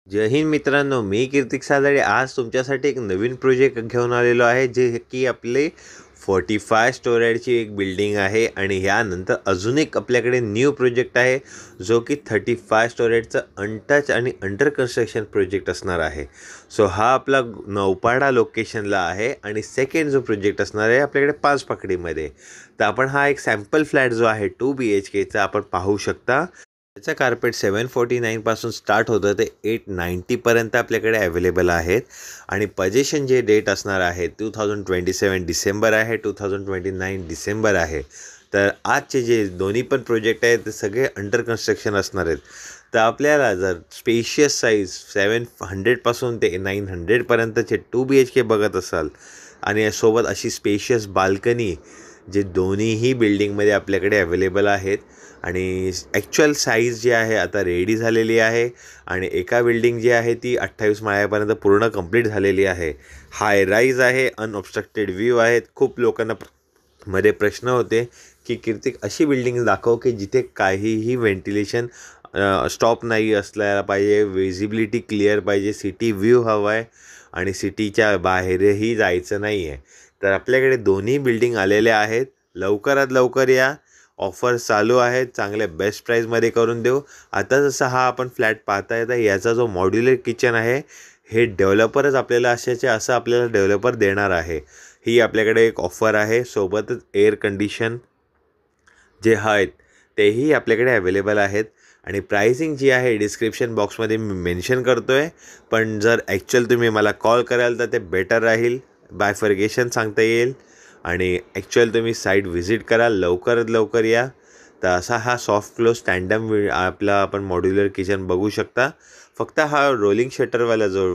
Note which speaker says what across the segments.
Speaker 1: जय हिंद मित्रांनो, मी कीर्तिक सादळे आज तुमच्यासाठी एक नवीन प्रोजेक्ट घेऊन आलेलो आहे, जे की आपले 45 स्टोरेजची एक बिल्डिंग आहे. आणि यानंतर अजून एक आपल्याकडे न्यू प्रोजेक्ट आहे, जो की 35 स्टोरेजचा अनटच आणि अंडर कन्स्ट्रक्शन प्रोजेक्ट असणार आहे. सो हा आपला नौपाडा लोकेशनला आहे आणि सेकंड जो प्रोजेक्ट असणार आहे आपल्याकडे पाचपाखडीमध्ये. तर आपण हा एक सॅम्पल फ्लॅट जो आहे 2 BHKचा आपण पाहू शकता. त्याचं कार्पेट 749 स्टार्ट होतं ते 890पर्यंत आपल्याकडे अवेलेबल आहेत. आणि पजेशन जे डेट असणार आहे 2027 डिसेंबर आहे, 2029 डिसेंबर आहे. तर आजचे जे दोन्ही पण प्रोजेक्ट आहेत ते सगळे अंडर कन्स्ट्रक्शन असणार आहेत. तर आपल्याला जर स्पेशियस साईज 700पासून ते 900पर्यंतचे 2 BHK बघत असाल आणि सोबत अशी स्पेशियस बाल्कनी जे दोन्हीही बिल्डिंगमध्ये आपल्याकडे अवेलेबल आहेत. आणि ॲक्च्युअल साईज जी आहे आता रेडी झालेली आहे. आणि एका बिल्डिंग जी आहे ती 28 माळ्यापर्यंत पूर्ण कंप्लीट झालेली आहे. हाय राईज आहे, अनऑब्स्ट्रक्टेड व्ह्यू आहेत. खूप लोकांना मध्ये प्रश्न होते की कीर्तिक अशी बिल्डिंग दाखव की जिथे काहीही व्हेंटिलेशन स्टॉप नाही असल्याला पाहिजे, विजिबिलिटी क्लिअर पाहिजे, सिटी व्ह्यू हवा आहे आणि सिटीच्या बाहेरही जायचं नाही आहे. तर आपल्याकडे दोन्ही बिल्डिंग आलेल्या आहेत. लवकरात लवकर या. ऑफर्स चालू आहेत, चांगल्या बेस्ट प्राईजमध्ये करून देऊ. आता जसा हा आपण फ्लॅट पाहता येता याचा जो मॉड्युलर किचन आहे हे डेव्हलपरच आपल्याला असं आपल्याला डेव्हलपर देणार आहे. ही आपल्याकडे एक ऑफर आहे. सोबतच एअर कंडिशन जे आहेत तेही आपल्याकडे अवेलेबल आहेत. आणि प्राइसिंग जी आहे डिस्क्रिप्शन बॉक्समध्ये मी मेन्शन करतो आहे. पण जर ॲक्च्युअल तुम्ही मला कॉल कराल तर ते बेटर राहील, बायफर्गेशन सांगता येईल. आणि ॲक्च्युअल तुम्ही साईट व्हिजिट करा, लवकरात लवकर या. तर असा हा सॉफ्ट क्लोज स्टँडम आपला आपण मॉड्युलर किचन बघू शकता. फक्त हा रोलिंग शटरवाला जो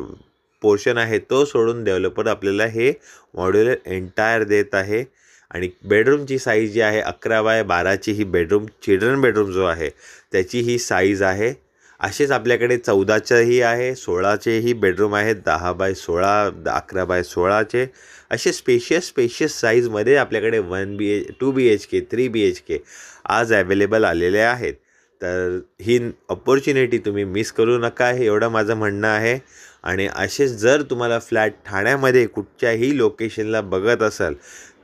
Speaker 1: पोर्शन आहे तो सोडून डेव्हलपर आपल्याला हे मॉड्युलर एंटायर देत आहे. आणि बेडरूमची साईज जी आहे 11x12ची ही चिल्ड्रन बेडरूम जो आहे त्याची ही साईज आहे. असेच आपल्याकडे 14चंही आहे, 16चेही बेडरूम आहेत, 10x16, 11x16चे असे स्पेशियस साईजमध्ये आपल्याकडे 2 BHK 3 BHK आज अवेलेबल आलेले आहेत. तर ही अपॉर्च्युनिटी तुम्ही मिस करू नका, हे एवढं माझं म्हणणं आहे. आणि असेच जर तुम्हाला फ्लॅट ठाण्यामध्ये कुठच्याही लोकेशनला बघत असाल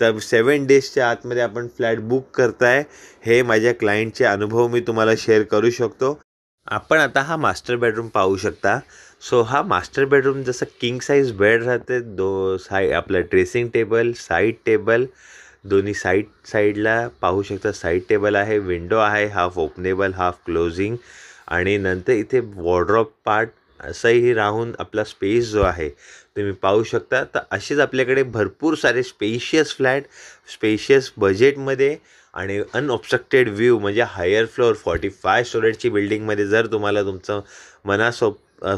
Speaker 1: तर 7 डेजच्या आतमध्ये आपण फ्लॅट बुक करताय, हे माझ्या क्लायंटचे अनुभव मी तुम्हाला शेअर करू शकतो. आपण आता हा मास्टर बेडरूम पाहू शकता. सो हा मास्टर बेडरूम जसं किंग साईज बेड राहते, आपलं ड्रेसिंग टेबल, साईड टेबल, दोन्ही साईडला पाहू शकता. साईड टेबल आहे, विंडो आहे, हाफ ओपनेबल हाफ क्लोजिंग. आणि नंतर इथे वॉर्डरोब पार्ट असंही राहून आपला स्पेस जो आहे तुम्ही पाहू शकता. तर असेच आपल्याकडे भरपूर सारे स्पेशियस फ्लॅट स्पेशियस बजेटमध्ये आणि अनऑब्स्ट्रक्टेड व्ह्यू म्हणजे हायर फ्लोअर 45 स्टोरेजची बिल्डिंगमध्ये जर तुम्हाला तुमचं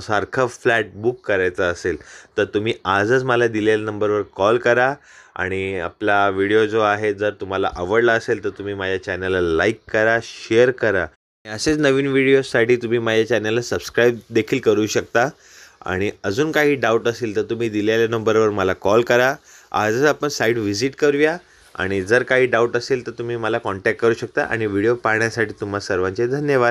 Speaker 1: सारखं फ्लॅट बुक करायचं असेल तर तुम्ही आजच मला दिलेल्या नंबरवर कॉल करा. आणि आपला व्हिडिओ जो आहे जर तुम्हाला आवडला असेल तर तुम्ही माझ्या चॅनलला लाईक करा, शेअर करा. असेच नवीन व्हिडिओजसाठी तुम्ही माझ्या चॅनलला सबस्क्राईब देखील करू शकता. आणि अजून काही डाऊट असेल तर तुम्ही दिलेल्या नंबरवर मला कॉल करा. आजच आपण साईट व्हिजिट करूया. आणि जर काही डाऊट असेल तर तुम्ही मला कॉन्टॅक्ट करू शकता. आणि व्हिडिओ पाहण्यासाठी तुम्हा सर्वांचे धन्यवाद.